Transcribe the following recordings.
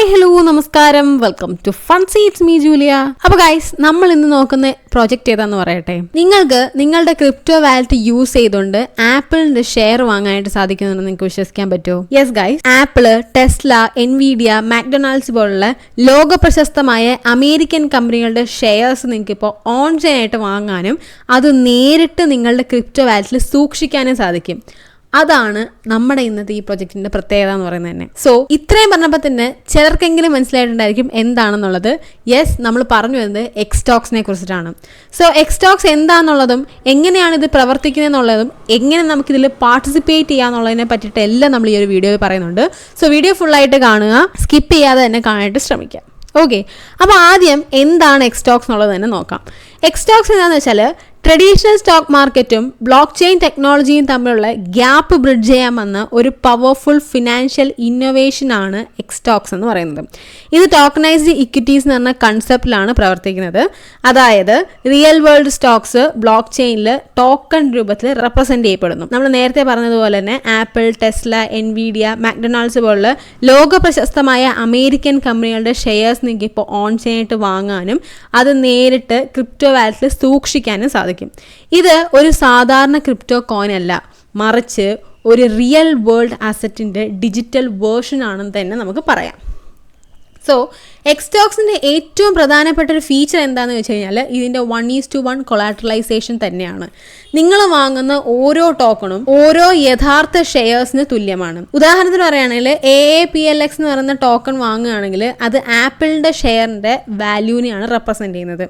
Hi hello നമസ്കാരം, welcome to fun seats me Julia. അപ്പോൾ guys, നമ്മൾ ഇന്ന് നോക്കുന്ന പ്രോജക്റ്റ് ഏതാന്ന് പറയട്ടെ. നിങ്ങൾക്ക് നിങ്ങളുടെ ക്രിപ്റ്റോ വാലറ്റ് യൂസ് ചെയ്തുകൊണ്ട് ആപ്പിളിന്റെ ഷെയർ വാങ്ങാനായിട്ട് സാധിക്കുന്നുണ്ടെന്ന് നിങ്ങൾക്ക് വിശ്വസിക്കാൻ പറ്റുമോ? Yes guys, apple, Tesla, Nvidia, McDonald's പോലുള്ള ലോക പ്രശസ്തമായ അമേരിക്കൻ കമ്പനികളുടെ ഷെയർസ് നിങ്ങൾക്ക് ഇപ്പോൾ ഓൺലൈൻ ആയിട്ട് വാങ്ങാനും അത് നേരിട്ട് നിങ്ങളുടെ ക്രിപ്റ്റോ വാലറ്റിൽ സൂക്ഷിക്കാനും സാധിക്കും. അതാണ് നമ്മുടെ ഇന്നത്തെ ഈ പ്രൊജക്റ്റിന്റെ പ്രത്യേകത എന്ന് പറയുന്നത് തന്നെ. സോ ഇത്രയും പറഞ്ഞപ്പോൾ തന്നെ ചിലർക്കെങ്കിലും മനസ്സിലായിട്ടുണ്ടായിരിക്കും എന്താണെന്നുള്ളത്. യെസ്, നമ്മൾ പറഞ്ഞു വരുന്നത് എക്സ്റ്റോക്സിനെ കുറിച്ചിട്ടാണ്. സോ എക്സ്റ്റോക്സ് എന്താണെന്നുള്ളതും എങ്ങനെയാണ് ഇത് പ്രവർത്തിക്കുന്നത് എന്നുള്ളതും എങ്ങനെ നമുക്കിതിൽ പാർട്ടിസിപ്പേറ്റ് ചെയ്യാന്നുള്ളതിനെ പറ്റിയിട്ട് എല്ലാം നമ്മൾ ഈ ഒരു വീഡിയോയിൽ പറയുന്നുണ്ട്. സോ വീഡിയോ ഫുള്ളായിട്ട് കാണുക, സ്കിപ്പ് ചെയ്യാതെ തന്നെ കാണാനായിട്ട് ശ്രമിക്കുക. ഓക്കെ, അപ്പോൾ ആദ്യം എന്താണ് എക്സ്റ്റോക്സ് എന്നുള്ളത് തന്നെ നോക്കാം. എക്സ്റ്റോക്സ് എന്താണെന്ന് വെച്ചാൽ ട്രഡീഷണൽ സ്റ്റോക്ക് മാർക്കറ്റും ബ്ലോക്ക് ചെയിൻ ടെക്നോളജിയും തമ്മിലുള്ള ഗ്യാപ്പ് ബ്രിഡ്ജ് ചെയ്യാമെന്ന ഒരു പവർഫുൾ ഫിനാൻഷ്യൽ ഇന്നോവേഷൻ ആണ് എക്സ്റ്റോക്സ് എന്ന് പറയുന്നത്. ഇത് ടോക്കണൈസ്ഡ് ഇക്വിറ്റീസ് എന്ന് പറഞ്ഞ കൺസെപ്റ്റിലാണ് പ്രവർത്തിക്കുന്നത്. അതായത് റിയൽ വേൾഡ് സ്റ്റോക്സ് ബ്ലോക്ക് ചെയിനിൽ ടോക്കൺ രൂപത്തിൽ റെപ്രസെന്റ് ചെയ്യപ്പെടുന്നു. നമ്മൾ നേരത്തെ പറഞ്ഞതുപോലെ തന്നെ ആപ്പിൾ, ടെസ്ല, എൻവിഡിയ, മാക്ഡൊണാൾഡ്സ് പോലുള്ള ലോക പ്രശസ്തമായ അമേരിക്കൻ കമ്പനികളുടെ ഷെയർസ് നിങ്ങൾക്ക് ഇപ്പോൾ ഓൺ ചെയ്യാനായിട്ട് വാങ്ങാനും അത് നേരിട്ട് ക്രിപ്റ്റോ വാലറ്റിൽ സൂക്ഷിക്കാനും സാധിക്കും. ഇത് ഒരു സാധാരണ ക്രിപ്റ്റോ കോയിൻ അല്ല, മറിച്ച് ഒരു റിയൽ വേൾഡ് അസറ്റിന്റെ ഡിജിറ്റൽ വേർഷൻ ആണെന്ന് തന്നെ നമുക്ക് പറയാം. സോ എക്സ്റ്റോക്സിൻ്റെ ഏറ്റവും പ്രധാനപ്പെട്ട ഒരു ഫീച്ചർ എന്താണെന്ന് വെച്ച് കഴിഞ്ഞാൽ ഇതിൻ്റെ 1:1 കൊളാട്രലൈസേഷൻ തന്നെയാണ്. നിങ്ങൾ വാങ്ങുന്ന ഓരോ ടോക്കണും ഓരോ യഥാർത്ഥ ഷെയർസിന് തുല്യമാണ്. ഉദാഹരണത്തിന് പറയുകയാണെങ്കിൽ AAPLX എന്ന് പറയുന്ന ടോക്കൺ വാങ്ങുകയാണെങ്കിൽ അത് ആപ്പിളിൻ്റെ ഷെയറിൻ്റെ വാല്യൂവിനെയാണ് റെപ്രസെൻറ്റ് ചെയ്യുന്നത്.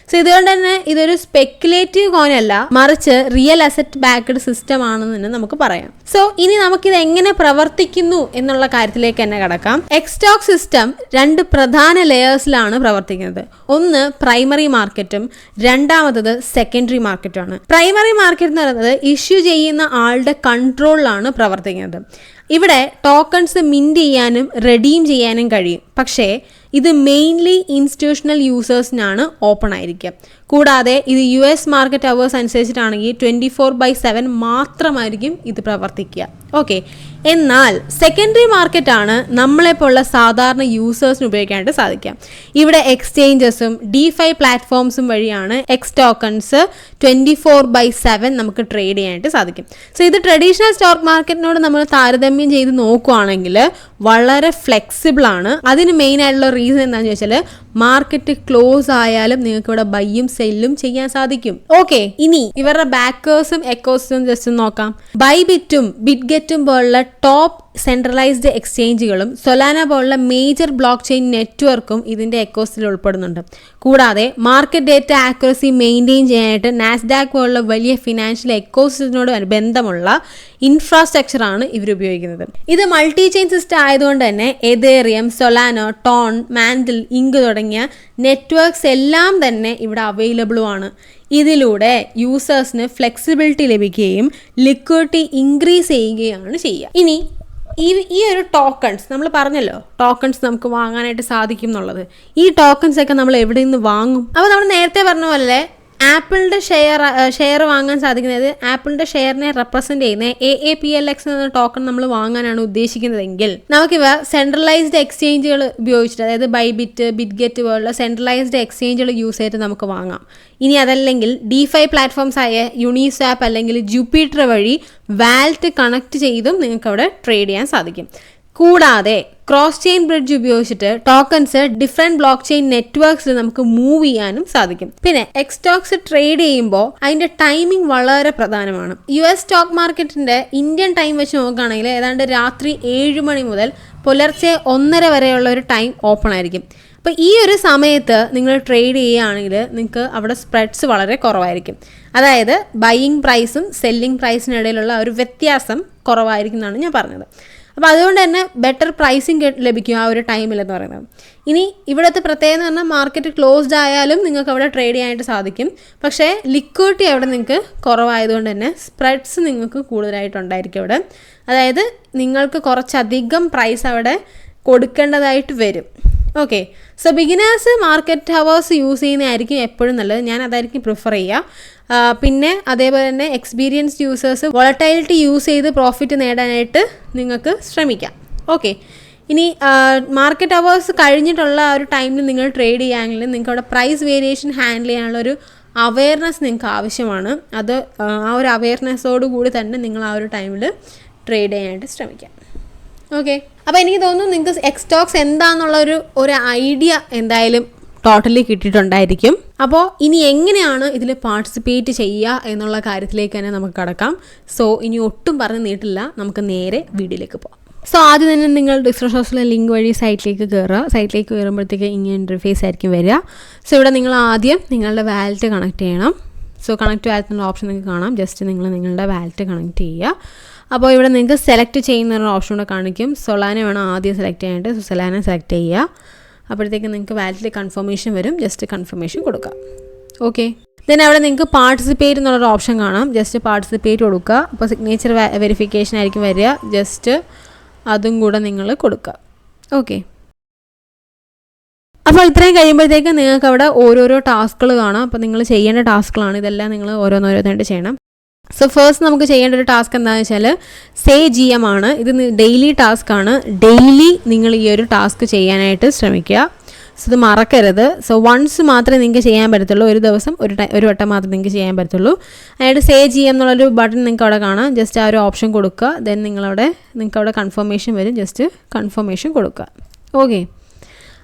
സോ ഇതുകൊണ്ട് തന്നെ ഇതൊരു സ്പെക്കുലേറ്റീവ് കോയിൻ അല്ല, മറിച്ച് റിയൽ അസറ്റ് ബാക്ക്ഡ് സിസ്റ്റം ആണെന്ന് തന്നെ നമുക്ക് പറയാം. സോ ഇനി നമുക്കിത് എങ്ങനെ പ്രവർത്തിക്കുന്നു എന്നുള്ള കാര്യത്തിലേക്ക് തന്നെ കടക്കാം. എക്സ്റ്റോക്ക് സിസ്റ്റം രണ്ട് പ്രധാന ലെയേഴ്സിലാണ് പ്രവർത്തിക്കുന്നത്. ഒന്ന് പ്രൈമറി മാർക്കറ്റും രണ്ടാമത്തത് സെക്കൻഡറി മാർക്കറ്റുമാണ്. പ്രൈമറി മാർക്കറ്റ് എന്ന് പറയുന്നത് ഇഷ്യൂ ചെയ്യുന്ന ആളുടെ കൺട്രോളിലാണ് പ്രവർത്തിക്കുന്നത്. ഇവിടെ ടോക്കൺസ് മിന്റ് ചെയ്യാനും റെഡീം ചെയ്യാനും കഴിയും. പക്ഷേ ഇത് മെയിൻലി ഇൻസ്റ്റിറ്റ്യൂഷണൽ യൂസേഴ്സിനാണ് ഓപ്പൺ ആയിരിക്കുക. കൂടാതെ ഇത് US മാർക്കറ്റ് അവേഴ്സ് അനുസരിച്ചിട്ടാണെങ്കിൽ 24/7 മാത്രമായിരിക്കും ഇത് പ്രവർത്തിക്കുക. ഓക്കെ, എന്നാൽ സെക്കൻഡറി മാർക്കറ്റാണ് നമ്മളെപ്പോലുള്ള സാധാരണ യൂസേഴ്സിന് ഉപയോഗിക്കാനായിട്ട് സാധിക്കുക. ഇവിടെ എക്സ്ചേഞ്ചസും DeFi പ്ലാറ്റ്ഫോംസും വഴിയാണ് എക്സ് ടോക്കൺസ് 24/7 നമുക്ക് ട്രേഡ് ചെയ്യാനായിട്ട് സാധിക്കും. സോ ഇത് ട്രഡീഷണൽ സ്റ്റോക്ക് മാർക്കറ്റിനോട് നമ്മൾ താരതമ്യം ചെയ്ത് നോക്കുകയാണെങ്കിൽ വളരെ ഫ്ലെക്സിബിൾ ആണ്. അതിന് മെയിൻ ആയിട്ടുള്ള റീസൺ എന്താണെന്ന് ചോദിച്ചാൽ മാർക്കറ്റ് ക്ലോസ് ആയാലും നിങ്ങൾക്ക് ഇവിടെ ബൈയും സെല്ലും ചെയ്യാൻ സാധിക്കും. ഓക്കെ, ഇനി ഇവരുടെ ബാക്കേഴ്സും എക്കോസിസ്റ്റം ജസ്റ്റ് നോക്കാം. ബൈബിറ്റും ബിറ്റ്ഗെറ്റും പോലുള്ള ടോപ്പ് സെൻട്രലൈസ്ഡ് എക്സ്ചേഞ്ചുകളും സൊലാന പോലുള്ള മേജർ ബ്ലോക്ക് ചെയിൻ നെറ്റ്വർക്കും ഇതിന്റെ എക്കോസിൽ ഉൾപ്പെടുന്നുണ്ട്. കൂടാതെ മാർക്കറ്റ് ഡേറ്റ ആക്യുറസി മെയിൻറ്റെയിൻ ചെയ്യാനായിട്ട് നാസ്ഡാക്ക് പോലുള്ള വലിയ ഫിനാൻഷ്യൽ എക്കോസിസ്റ്റത്തിനോട് ബന്ധമുള്ള ഇൻഫ്രാസ്ട്രക്ചർ ആണ് ഇവർ ഉപയോഗിക്കുന്നത്. ഇത് മൾട്ടി ചെയിൻ സിസ്റ്റം ആയതുകൊണ്ട് തന്നെ എതേറിയം, സൊലാനോ, ടോൺ, മാൻഡിൽ, ഇങ്ക് തുടങ്ങിയ നെറ്റ്വർക്ക്സ് എല്ലാം തന്നെ ഇവിടെ അവൈലബിളും ആണ്. ഇതിലൂടെ യൂസേഴ്സിന് ഫ്ലെക്സിബിലിറ്റി ലഭിക്കുകയും ലിക്വിഡിറ്റി ഇൻക്രീസ് ചെയ്യുകയാണ് ചെയ്യുക. ഇനി ഈ ഒരു ടോക്കൺസ് നമ്മൾ പറഞ്ഞല്ലോ, ടോക്കൺസ് നമുക്ക് വാങ്ങാനായിട്ട് സാധിക്കും എന്നുള്ളത്. ഈ ടോക്കൺസ് ഒക്കെ നമ്മൾ എവിടെ നിന്ന് വാങ്ങും? അപ്പോൾ നമ്മൾ നേരത്തെ പറഞ്ഞ പോലെ ആപ്പിളിൻ്റെ ഷെയർ വാങ്ങാൻ സാധിക്കുന്നത് ആപ്പിളിൻ്റെ ഷെയറിനെ റെപ്രസെന്റ് ചെയ്യുന്ന AAPLX എന്ന ടോക്കൺ നമ്മൾ വാങ്ങാനാണ് ഉദ്ദേശിക്കുന്നതെങ്കിൽ നമുക്കിവ സെൻട്രലൈസ്ഡ് എക്സ്ചേഞ്ചുകൾ ഉപയോഗിച്ചിട്ട്, അതായത് ബൈബിറ്റ്, ബിറ്റ്ഗെറ്റ് പോലുള്ള സെൻട്രലൈസ്ഡ് എക്സ്ചേഞ്ചുകൾ യൂസ് ചെയ്തിട്ട് നമുക്ക് വാങ്ങാം. ഇനി അതല്ലെങ്കിൽ DeFi പ്ലാറ്റ്ഫോംസ് ആയ യൂണിസ്വാപ്പ് അല്ലെങ്കിൽ ജൂപ്പിറ്റർ വഴി വാലറ്റ് കണക്ട് ചെയ്തും നിങ്ങൾക്ക് അവിടെ ട്രേഡ് ചെയ്യാൻ സാധിക്കും. കൂടാതെ ക്രോസ് ചെയിൻ ബ്രിഡ്ജ് ഉപയോഗിച്ചിട്ട് ടോക്കൺസ് ഡിഫറെന്റ് ബ്ലോക്ക് ചെയിൻ നെറ്റ്വർക്ക്സിൽ നമുക്ക് മൂവ് ചെയ്യാനും സാധിക്കും. പിന്നെ എക്സ്റ്റോക്സ് ട്രേഡ് ചെയ്യുമ്പോൾ അതിന്റെ ടൈമിംഗ് വളരെ പ്രധാനമാണ്. US സ്റ്റോക്ക് മാർക്കറ്റിന്റെ ഇന്ത്യൻ ടൈം വെച്ച് നോക്കുകയാണെങ്കിൽ ഏതാണ്ട് രാത്രി 7 മണി മുതൽ പുലർച്ചെ 1:30 വരെയുള്ള ഒരു ടൈം ഓപ്പൺ ആയിരിക്കും. അപ്പോൾ ഈ ഒരു സമയത്ത് നിങ്ങൾ ട്രേഡ് ചെയ്യുകയാണെങ്കിൽ നിങ്ങൾക്ക് അവിടെ സ്പ്രെഡ്സ് വളരെ കുറവായിരിക്കും. അതായത് ബൈയിങ് പ്രൈസും സെല്ലിംഗ് പ്രൈസിനിടയിലുള്ള ഒരു വ്യത്യാസം കുറവായിരിക്കും എന്നാണ് ഞാൻ പറഞ്ഞത്. അപ്പോൾ അതുകൊണ്ട് തന്നെ ബെറ്റർ പ്രൈസിങ് ലഭിക്കും ആ ഒരു ടൈമിലെന്ന് പറയുന്നത്. ഇനി ഇവിടുത്തെ പ്രത്യേകത എന്ന് പറഞ്ഞാൽ മാർക്കറ്റ് ക്ലോസ്ഡ് ആയാലും നിങ്ങൾക്ക് അവിടെ ട്രേഡ് ചെയ്യാനായിട്ട് സാധിക്കും. പക്ഷേ ലിക്വിഡിറ്റി അവിടെ നിങ്ങൾക്ക് കുറവായതുകൊണ്ട് തന്നെ സ്പ്രെഡ്സ് നിങ്ങൾക്ക് കൂടുതലായിട്ടുണ്ടായിരിക്കും അവിടെ. അതായത് നിങ്ങൾക്ക് കുറച്ചധികം പ്രൈസ് അവിടെ കൊടുക്കേണ്ടതായിട്ട് വരും. Okay, so beginners market hours use ചെയ്യുന്നതായിരിക്കും എപ്പോഴും നല്ലത്. ഞാൻ അതായിരിക്കും പ്രിഫർ ചെയ്യുക. പിന്നെ അതേപോലെ തന്നെ എക്സ്പീരിയൻസ്ഡ് യൂസേഴ്സ് വോളറ്റൈലിറ്റി യൂസ് ചെയ്ത് പ്രോഫിറ്റ് നേടാനായിട്ട് നിങ്ങൾക്ക് ശ്രമിക്കാം. ഓക്കെ, ഇനി മാർക്കറ്റ് അവേഴ്സ് കഴിഞ്ഞിട്ടുള്ള ഒരു ടൈമിൽ നിങ്ങൾ ട്രേഡ് ചെയ്യുകയാണെങ്കിൽ നിങ്ങൾക്ക് അവിടെ പ്രൈസ് വേരിയേഷൻ ഹാൻഡിൽ ചെയ്യാനുള്ളൊരു അവെയർനെസ് നിങ്ങൾക്ക് ആവശ്യമാണ്. അത് ആ ഒരു അവെയർനെസ്സോട് കൂടി തന്നെ നിങ്ങൾ ആ ഒരു ടൈമിൽ ട്രേഡ് ചെയ്യാനായിട്ട് ശ്രമിക്കാം. ഓക്കെ, അപ്പോൾ എനിക്ക് തോന്നുന്നു നിങ്ങൾക്ക് എക്സ്റ്റോക്സ് എന്താണെന്നുള്ള ഒരു ഐഡിയ എന്തായാലും ടോട്ടലി കിട്ടിയിട്ടുണ്ടായിരിക്കും. അപ്പോൾ ഇനി എങ്ങനെയാണ് ഇതിൽ പാർട്ടിസിപ്പേറ്റ് ചെയ്യുക എന്നുള്ള കാര്യത്തിലേക്ക് തന്നെ നമുക്ക് കടക്കാം. സോ ഇനി ഒട്ടും പറഞ്ഞ് നീട്ടില്ല, നമുക്ക് നേരെ വീഡിയോയിലേക്ക് പോകാം. സോ ആദ്യം തന്നെ നിങ്ങൾ ഡിസ്ക്രിപ്ഷൻ ബോക്സിലെ ലിങ്ക് വഴി സൈറ്റിലേക്ക് കയറുക. സൈറ്റിലേക്ക് കയറുമ്പോഴത്തേക്ക് ഇങ്ങനെ ഇൻ്റർഫേസ് ആയിരിക്കും വരിക. സോ ഇവിടെ നിങ്ങൾ ആദ്യം നിങ്ങളുടെ വാലറ്റ് കണക്ട് ചെയ്യണം. സോ കണക്ട് വാലറ്റ് എന്നുള്ള ഓപ്ഷൻ നിങ്ങൾക്ക് കാണാം. ജസ്റ്റ് നിങ്ങൾ നിങ്ങളുടെ വാലറ്റ് കണക്ട് ചെയ്യുക. അപ്പോൾ ഇവിടെ നിങ്ങൾക്ക് സെലക്ട് ചെയ്യുന്ന ഒരു ഓപ്ഷൻ കൂടെ കാണിക്കും. സൊലാന വേണം ആദ്യം സെലക്ട് ചെയ്യാനായിട്ട്. സോ സൊലാന സെലക്ട് ചെയ്യുക. അപ്പോഴത്തേക്ക് നിങ്ങൾക്ക് വാലറ്റിൽ കൺഫർമേഷൻ വരും. ജസ്റ്റ് കൺഫർമേഷൻ കൊടുക്കുക. ഓക്കെ, ദെൻ അവിടെ നിങ്ങൾക്ക് പാർട്ടിസിപ്പേറ്റ് എന്നുള്ളൊരു ഓപ്ഷൻ കാണാം. ജസ്റ്റ് പാർട്ടിസിപ്പേറ്റ് കൊടുക്കുക. അപ്പോൾ സിഗ്നേച്ചർ വെരിഫിക്കേഷൻ ആയിരിക്കും വരിക. ജസ്റ്റ് അതും കൂടെ നിങ്ങൾ കൊടുക്കുക. ഓക്കെ, അപ്പോൾ ഇത്രയും കഴിയുമ്പോഴത്തേക്ക് നിങ്ങൾക്ക് അവിടെ ഓരോരോ ടാസ്കുകൾ കാണാം. അപ്പോൾ നിങ്ങൾ ചെയ്യേണ്ട ടാസ്കുകളാണ് ഇതെല്ലാം. നിങ്ങൾ ഓരോന്നോരോന്നായിട്ട് ചെയ്യണം. സോ ഫസ്റ്റ് നമുക്ക് ചെയ്യേണ്ട ഒരു ടാസ്ക് എന്താണെന്ന് വെച്ചാൽ സേ GM ആണ്. ഇത് ഡെയിലി ടാസ്ക് ആണ്. ഡെയിലി നിങ്ങൾ ഈ ഒരു ടാസ്ക് ചെയ്യാനായിട്ട് ശ്രമിക്കുക. സോ ഇത് മറക്കരുത്. സോ വൺസ് മാത്രമേ നിങ്ങൾക്ക് ചെയ്യാൻ പറ്റത്തുള്ളൂ. ഒരു ദിവസം ഒരു വട്ടം മാത്രമേ നിങ്ങൾക്ക് ചെയ്യാൻ പറ്റത്തുള്ളൂ. അതായത് സേ GM എന്നുള്ളൊരു ബട്ടൺ നിങ്ങൾക്ക് അവിടെ കാണാം. ജസ്റ്റ് ആ ഒരു ഓപ്ഷൻ കൊടുക്കുക. ദെൻ നിങ്ങൾക്ക് അവിടെ കൺഫർമേഷൻ വരും. ജസ്റ്റ് കൺഫർമേഷൻ കൊടുക്കുക. ഓക്കെ,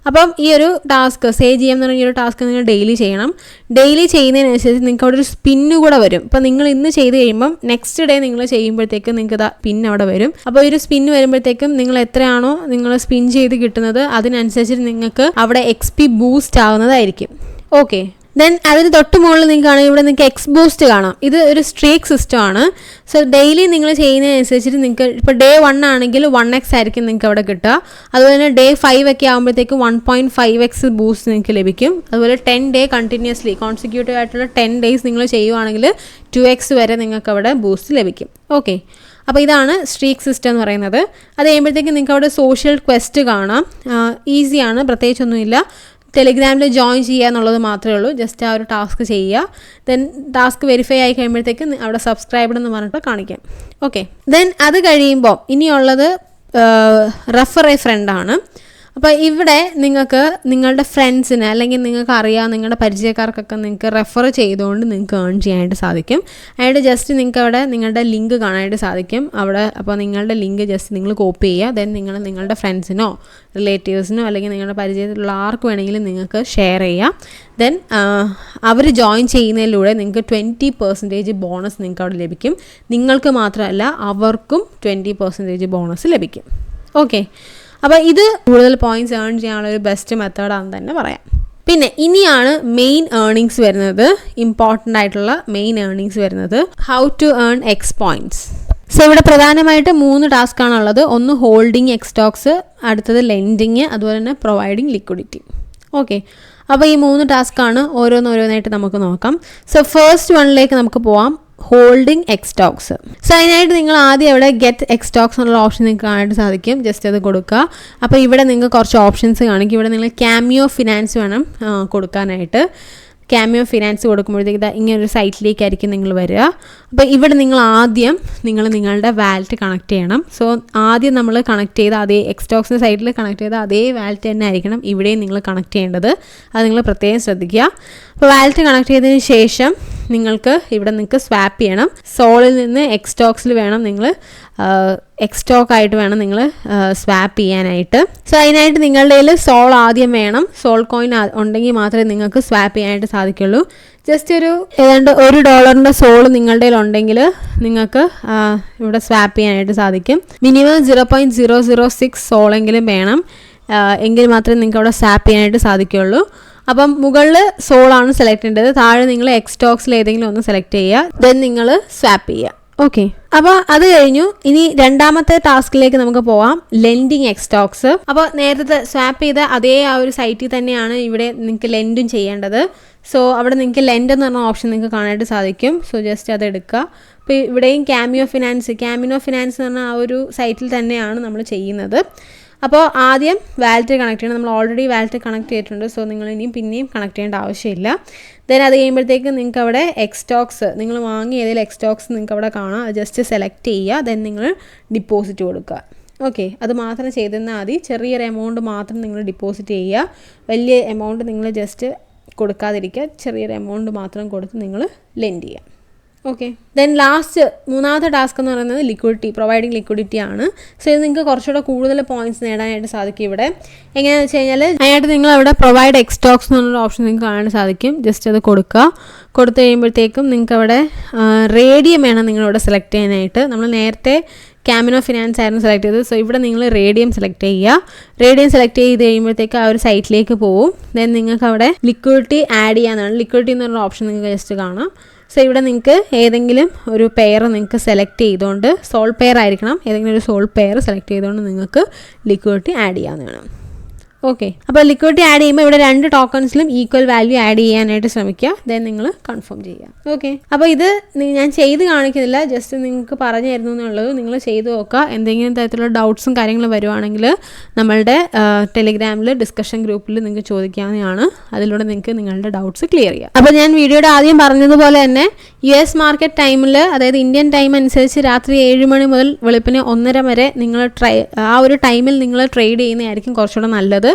അപ്പം ഈ ഒരു ടാസ്ക് സേ GM എന്ന് പറഞ്ഞ ഈ ഒരു ടാസ്ക് നിങ്ങൾ ഡെയിലി ചെയ്യണം. ഡെയിലി ചെയ്യുന്നതിനനുസരിച്ച് നിങ്ങൾക്ക് അവിടെ ഒരു സ്പിന്ന് കൂടെ വരും. ഇപ്പോൾ നിങ്ങൾ ഇന്ന് ചെയ്ത് കഴിയുമ്പം നെക്സ്റ്റ് ഡേ നിങ്ങൾ ചെയ്യുമ്പോഴത്തേക്കും നിങ്ങൾക്ക് പിൻ അവിടെ വരും. അപ്പോൾ ഒരു സ്പിൻ വരുമ്പോഴത്തേക്കും നിങ്ങൾ എത്രയാണോ നിങ്ങൾ സ്പിൻ ചെയ്ത് കിട്ടുന്നത് അതിനനുസരിച്ച് നിങ്ങൾക്ക് അവിടെ XP ബൂസ്റ്റ് ആവുന്നതായിരിക്കും. ഓക്കെ, ദെൻ അതിന് തൊട്ട് മുകളിൽ നിങ്ങൾക്ക് കാണാം ഇവിടെ നിങ്ങൾക്ക് എക്സ് ബൂസ്റ്റ് കാണാം. ഇത് ഒരു സ്ട്രീക്ക് സിസ്റ്റം ആണ്. സോ ഡെയിലി നിങ്ങൾ ചെയ്യുന്നതിനനുസരിച്ചിട്ട് നിങ്ങൾക്ക് ഇപ്പോൾ ഡേ 1 ആണെങ്കിൽ 1x ആയിരിക്കും നിങ്ങൾക്ക് അവിടെ കിട്ടുക. അതുപോലെ തന്നെ ഡേ 5 ഒക്കെ ആകുമ്പോഴത്തേക്കും 1.5x ബൂസ്റ്റ് നിങ്ങൾക്ക് ലഭിക്കും. അതുപോലെ 10 ഡേ കണ്ടിന്യൂസ്ലി കോൺസിക്യൂട്ടീവ് ആയിട്ടുള്ള 10 ഡേയ്സ് നിങ്ങൾ ചെയ്യുവാണെങ്കിൽ 2x വരെ നിങ്ങൾക്ക് അവിടെ ബൂസ്റ്റ് ലഭിക്കും. ഓക്കെ, അപ്പോൾ ഇതാണ് സ്ട്രീക്ക് സിസ്റ്റം എന്ന് പറയുന്നത്. അത് കഴിയുമ്പോഴത്തേക്കും നിങ്ങൾക്ക് അവിടെ സോഷ്യൽ ക്വസ്റ്റ് കാണാം. ഈസിയാണ്, പ്രത്യേകിച്ചൊന്നുമില്ല. ടെലിഗ്രാമിൽ ജോയിൻ ചെയ്യുക എന്നുള്ളത് മാത്രമേ ഉള്ളൂ. ജസ്റ്റ് ആ ഒരു ടാസ്ക് ചെയ്യുക. ദെൻ ടാസ്ക് വെരിഫൈ ആയി കഴിയുമ്പോഴത്തേക്ക് അവിടെ സബ്സ്ക്രൈബഡ് എന്ന് പറഞ്ഞിട്ട് കാണിക്കാം. ഓക്കെ, ദെൻ അത് കഴിയുമ്പോൾ ഇനിയുള്ളത് റെഫർ എ ഫ്രണ്ടാണ്. അപ്പോൾ ഇവിടെ നിങ്ങൾക്ക് നിങ്ങളുടെ ഫ്രണ്ട്സിന് അല്ലെങ്കിൽ നിങ്ങൾക്ക് അറിയാം നിങ്ങളുടെ പരിചയക്കാർക്കൊക്കെ നിങ്ങൾക്ക് റെഫർ ചെയ്തുകൊണ്ട് നിങ്ങൾക്ക് ഏൺ ചെയ്യാനായിട്ട് സാധിക്കും. അതായത് ജസ്റ്റ് നിങ്ങൾക്ക് അവിടെ നിങ്ങളുടെ ലിങ്ക് കാണാനായിട്ട് സാധിക്കും അവിടെ. അപ്പോൾ നിങ്ങളുടെ ലിങ്ക് ജസ്റ്റ് നിങ്ങൾ കോപ്പി ചെയ്യുക. ദെൻ നിങ്ങൾ നിങ്ങളുടെ ഫ്രണ്ട്സിനോ റിലേറ്റീവ്സിനോ അല്ലെങ്കിൽ നിങ്ങളുടെ പരിചയത്തിലുള്ള ആർക്ക് വേണമെങ്കിലും നിങ്ങൾക്ക് ഷെയർ ചെയ്യാം. ദെൻ അവർ ജോയിൻ ചെയ്യുന്നതിലൂടെ നിങ്ങൾക്ക് 20% ബോണസ് നിങ്ങൾക്ക് അവിടെ ലഭിക്കും. നിങ്ങൾക്ക് മാത്രമല്ല അവർക്കും 20% ബോണസ് ലഭിക്കും. ഓക്കെ, അപ്പോൾ ഇത് കൂടുതൽ പോയിൻറ്റ്സ് ഏൺ ചെയ്യാനുള്ള ഒരു ബെസ്റ്റ് മെത്തേഡാണെന്ന് തന്നെ പറയാം. പിന്നെ ഇനിയാണ് മെയിൻ ഏർണിങ്സ് വരുന്നത്. ഇമ്പോർട്ടൻ്റ് ആയിട്ടുള്ള മെയിൻ ഏർണിങ്സ് വരുന്നത് how to earn X points. So ഇവിടെ പ്രധാനമായിട്ട് 3 ടാസ്ക്കാണുള്ളത്. ഒന്ന് ഹോൾഡിങ് എക്സ്റ്റോക്സ്, അടുത്തത് ലെൻഡിങ്, അതുപോലെ തന്നെ പ്രൊവൈഡിങ് ലിക്വിഡിറ്റി. ഓക്കെ, അപ്പോൾ ഈ 3 ടാസ്ക്കാണ് ഓരോന്നോരോന്നായിട്ട് നമുക്ക് നോക്കാം. സോ ഫസ്റ്റ് വണ്ണിലേക്ക് നമുക്ക് പോവാം. ഹോൾഡിംഗ് എക്സ്റ്റോക്സ്. സോ അതിനായിട്ട് നിങ്ങൾ ആദ്യം അവിടെ ഗെറ്റ് എക്സ്റ്റോക്സ് എന്നുള്ള ഓപ്ഷൻ നിങ്ങൾക്ക് കാണാനായിട്ട് സാധിക്കും. ജസ്റ്റ് അത് കൊടുക്കുക. അപ്പോൾ ഇവിടെ നിങ്ങൾക്ക് കുറച്ച് ഓപ്ഷൻസ് കാണിക്കും. ഇവിടെ നിങ്ങൾ ക്യാമിയോ ഫിനാൻസ് വേണം കൊടുക്കാനായിട്ട്. ക്യാമിയോ ഫിനാൻസ് കൊടുക്കുമ്പോഴത്തേക്ക് ഇങ്ങനൊരു സൈറ്റിലേക്കായിരിക്കും നിങ്ങൾ വരിക. അപ്പോൾ ഇവിടെ നിങ്ങൾ ആദ്യം നിങ്ങളുടെ വാലറ്റ് കണക്ട് ചെയ്യണം. സോ ആദ്യം നമ്മൾ കണക്ട് ചെയ്ത അതേ എക്സ്റ്റോക്സിൻ്റെ സൈറ്റിൽ കണക്ട് ചെയ്ത അതേ വാലറ്റ് തന്നെ ആയിരിക്കണം ഇവിടെയും നിങ്ങൾ കണക്ട് ചെയ്യേണ്ടത്. അത് നിങ്ങൾ പ്രത്യേകം ശ്രദ്ധിക്കുക. അപ്പോൾ വാലറ്റ് കണക്ട് ചെയ്തതിന് ശേഷം നിങ്ങൾക്ക് സ്വാപ്പ് ചെയ്യണം. സോളിൽ നിന്ന് എക്സ്റ്റോക്സിൽ വേണം നിങ്ങൾ എക്സ്റ്റോക്കായിട്ട് വേണം നിങ്ങൾ സ്വാപ്പ് ചെയ്യാനായിട്ട്. സോ അതിനായിട്ട് നിങ്ങളുടെ കയ്യിൽ സോൾ ആദ്യം വേണം. സോൾ കോയിൻ ഉണ്ടെങ്കിൽ മാത്രമേ നിങ്ങൾക്ക് സ്വാപ്പ് ചെയ്യാനായിട്ട് സാധിക്കുള്ളൂ. ജസ്റ്റ് ഏതാണ്ട് $1 സോൾ നിങ്ങളുടെ കയ്യിൽ ഉണ്ടെങ്കിൽ നിങ്ങൾക്ക് ഇവിടെ സ്വാപ്പ് ചെയ്യാനായിട്ട് സാധിക്കും. മിനിമം 0.006 സോളെങ്കിലും വേണം. എങ്കിൽ മാത്രമേ നിങ്ങൾക്ക് അവിടെ സ്വാപ്പ് ചെയ്യാനായിട്ട് സാധിക്കുള്ളൂ. അപ്പം മുകളിൽ സോളാണ് സെലക്ട് ചെയ്യേണ്ടത്. താഴെ നിങ്ങൾ എക്സ്റ്റോക്സിൽ ഏതെങ്കിലും ഒന്ന് സെലക്ട് ചെയ്യുക. ദെൻ നിങ്ങൾ സ്വാപ്പ് ചെയ്യുക. ഓക്കെ, അപ്പോൾ അത് കഴിഞ്ഞു. ഇനി രണ്ടാമത്തെ ടാസ്കിലേക്ക് നമുക്ക് പോവാം. ലെൻഡിങ് എക്സ്റ്റോക്സ്. അപ്പോൾ നേരത്തെ സ്വാപ്പ് ചെയ്ത അതേ ആ ഒരു സൈറ്റിൽ തന്നെയാണ് ഇവിടെ നിങ്ങൾക്ക് ലെൻഡും ചെയ്യേണ്ടത്. സോ അവിടെ നിങ്ങൾക്ക് ലെൻഡ് എന്ന് പറഞ്ഞ ഓപ്ഷൻ നിങ്ങൾക്ക് കാണാനായിട്ട് സാധിക്കും. സോ ജസ്റ്റ് അത് എടുക്കുക. അപ്പോൾ ഇവിടെയും ക്യാമിനോ ഫിനാൻസ് എന്ന് പറഞ്ഞ ആ ഒരു സൈറ്റിൽ തന്നെയാണ് നമ്മൾ ചെയ്യുന്നത്. അപ്പോൾ ആദ്യം വാലറ്റ് കണക്ട് ചെയ്യണം. നമ്മൾ ഓൾറെഡി വാലറ്റ് കണക്ട് ചെയ്തിട്ടുണ്ട്. സോ നിങ്ങൾ പിന്നെയും കണക്ട് ചെയ്യേണ്ട ആവശ്യമില്ല. ദെൻ അത് കഴിയുമ്പോഴത്തേക്ക് നിങ്ങൾക്ക് അവിടെ എക്സ്റ്റോക്സ് വാങ്ങിയ ഏതെങ്കിലും എക്സ്റ്റോക്സ് നിങ്ങൾക്ക് അവിടെ കാണാം. അത് ജസ്റ്റ് സെലക്ട് ചെയ്യുക. ദെൻ നിങ്ങൾ ഡിപ്പോസിറ്റ് കൊടുക്കുക. ഓക്കെ, അത് മാത്രം ചെയ്തെന്നാൽ മതി. ചെറിയൊരു എമൗണ്ട് മാത്രം നിങ്ങൾ ഡെപ്പോസിറ്റ് ചെയ്യുക, വലിയ എമൗണ്ട് നിങ്ങൾ ജസ്റ്റ് കൊടുക്കാതിരിക്കുക, ചെറിയൊരു എമൗണ്ട് മാത്രം കൊടുത്ത് നിങ്ങൾ ലെൻഡ് ചെയ്യുക. ഓക്കെ, ദെൻ ലാസ്റ്റ് മൂന്നാമത്തെ ടാസ്ക് എന്ന് പറയുന്നത് ലിക്വിഡിറ്റി, പ്രൊവൈഡിങ് ലിക്വിഡിറ്റി ആണ്. സോ ഇത് നിങ്ങൾക്ക് കുറച്ചുകൂടെ കൂടുതൽ പോയിന്റ്സ് നേടാനായിട്ട് സാധിക്കും. ഇവിടെ എങ്ങനെയാണെന്ന് വെച്ച് കഴിഞ്ഞാൽ അതിനായിട്ട് നിങ്ങൾ അവിടെ പ്രൊവൈഡ് എക്സ് സ്റ്റോക്സ് എന്നുള്ള ഓപ്ഷൻ നിങ്ങൾക്ക് കാണാൻ സാധിക്കും. ജസ്റ്റ് അത് കൊടുത്തു കഴിയുമ്പോഴത്തേക്കും നിങ്ങൾക്ക് അവിടെ റേഡിയം വേണം നിങ്ങളിവിടെ സെലക്ട് ചെയ്യാനായിട്ട്. നമ്മൾ നേരത്തെ കാമിനോ ഫിനാൻസ് ആയിരുന്നു സെലക്ട് ചെയ്തത്. സോ ഇവിടെ നിങ്ങൾ റേഡിയം സെലക്ട് ചെയ്യുക. റേഡിയം സെലക്ട് ചെയ്ത് കഴിയുമ്പോഴത്തേക്ക് ആ ഒരു സൈറ്റിലേക്ക് പോവും. ദെൻ നിങ്ങൾക്ക് അവിടെ ലിക്വിഡിറ്റി ആഡ് ചെയ്യാനാണ്. ലിക്വിഡിറ്റി എന്നുള്ള ഓപ്ഷൻ നിങ്ങൾക്ക് ജസ്റ്റ് കാണാം. സോ ഇവിടെ നിങ്ങൾക്ക് ഏതെങ്കിലും ഒരു പെയർ നിങ്ങൾക്ക് സെലക്ട് ചെയ്തുകൊണ്ട്, സോൾ പെയർ ആയിരിക്കണം, ഏതെങ്കിലും ഒരു സോൾ പെയർ സെലക്ട് ചെയ്തുകൊണ്ട് നിങ്ങൾക്ക് ലിക്വിഡിറ്റി ആഡ് ചെയ്യാവുന്നതാണ്. ഓക്കെ, അപ്പോൾ ലിക്വിഡിറ്റി ആഡ് ചെയ്യുമ്പോൾ ഇവിടെ 2 ടോക്കൺസിലും ഈക്വൽ വാല്യൂ ആഡ് ചെയ്യാനായിട്ട് ശ്രമിക്കുക. ദെൻ നിങ്ങൾ കൺഫേം ചെയ്യുക. ഓക്കെ, അപ്പോൾ ഇത് ഞാൻ ചെയ്ത് കാണിക്കുന്നില്ല, ജസ്റ്റ് നിങ്ങൾക്ക് പറഞ്ഞു തരുന്നു എന്നുള്ളത്. നിങ്ങൾ ചെയ്ത് നോക്കുക. എന്തെങ്കിലും തരത്തിലുള്ള ഡൗട്ട്സും കാര്യങ്ങളും വരുവാണെങ്കിൽ നമ്മളുടെ ടെലിഗ്രാമിൽ ഡിസ്കഷൻ ഗ്രൂപ്പിൽ നിങ്ങൾക്ക് ചോദിക്കാവുന്നതാണ്. അതിലൂടെ നിങ്ങൾക്ക് നിങ്ങളുടെ ഡൗട്ട്സ് ക്ലിയർ ചെയ്യാം. അപ്പോൾ ഞാൻ വീഡിയോയുടെ ആദ്യം പറഞ്ഞതുപോലെ തന്നെ US മാർക്കറ്റ് ടൈമിൽ, അതായത് ഇന്ത്യൻ ടൈം അനുസരിച്ച് രാത്രി 7 മണി മുതൽ വെളുപ്പിന് 1:30 വരെ നിങ്ങൾ ആ ഒരു ടൈമിൽ നിങ്ങൾ ട്രേഡ് ചെയ്യുന്നതായിരിക്കും കുറച്ചുകൂടെ നല്ലത്.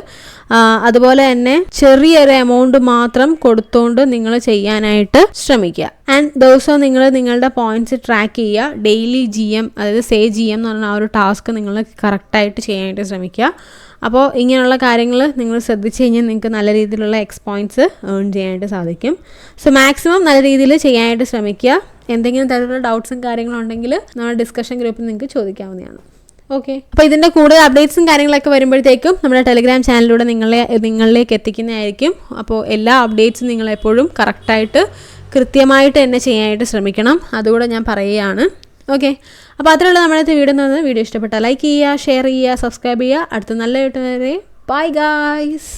അതുപോലെ തന്നെ ചെറിയൊരു എമൗണ്ട് മാത്രം കൊടുത്തുകൊണ്ട് നിങ്ങൾ ചെയ്യാനായിട്ട് ശ്രമിക്കുക. ആൻഡ് ദിവസവും നിങ്ങൾ നിങ്ങളുടെ പോയിന്റ്സ് ട്രാക്ക് ചെയ്യുക. ഡെയിലി GM, അതായത് സേ GM എന്ന് പറഞ്ഞ ആ ഒരു ടാസ്ക് നിങ്ങൾ കറക്റ്റായിട്ട് ചെയ്യാനായിട്ട് ശ്രമിക്കുക. അപ്പോൾ ഇങ്ങനെയുള്ള കാര്യങ്ങൾ നിങ്ങൾ ശ്രദ്ധിച്ച് കഴിഞ്ഞാൽ നിങ്ങൾക്ക് നല്ല രീതിയിലുള്ള എക്സ് പോയിന്റ്സ് ഏൺ ചെയ്യാനായിട്ട് സാധിക്കും. സോ മാക്സിമം നല്ല രീതിയിൽ ചെയ്യാനായിട്ട് ശ്രമിക്കുക. എന്തെങ്കിലും തരത്തിലുള്ള ഡൗട്ട്സും കാര്യങ്ങളും ഉണ്ടെങ്കിൽ നമ്മുടെ ഡിസ്കഷൻ ഗ്രൂപ്പിൽ നിങ്ങൾക്ക് ചോദിക്കാവുന്നതാണ്. ഓക്കെ, അപ്പോൾ ഇതിൻ്റെ കൂടുതൽ അപ്ഡേറ്റ്സും കാര്യങ്ങളൊക്കെ വരുമ്പോഴത്തേക്കും നമ്മുടെ ടെലിഗ്രാം ചാനലിലൂടെ നിങ്ങളിലേക്ക് എത്തിക്കുന്നതായിരിക്കും. അപ്പോൾ എല്ലാ അപ്ഡേറ്റ്സും നിങ്ങളെപ്പോഴും കറക്റ്റായിട്ട് കൃത്യമായിട്ട് തന്നെ ചെയ്യാനായിട്ട് ശ്രമിക്കണം. അതുകൂടെ ഞാൻ പറയുകയാണ്. ഓക്കെ, അപ്പോൾ അത്രയുള്ള നമ്മുടെ വീഡിയോ ഇഷ്ടപ്പെട്ടാൽ ലൈക്ക് ചെയ്യുക, ഷെയർ ചെയ്യുക, സബ്സ്ക്രൈബ് ചെയ്യുക. അടുത്ത നല്ല വീഡിയോ വരെ ബൈ ഗായ്സ്.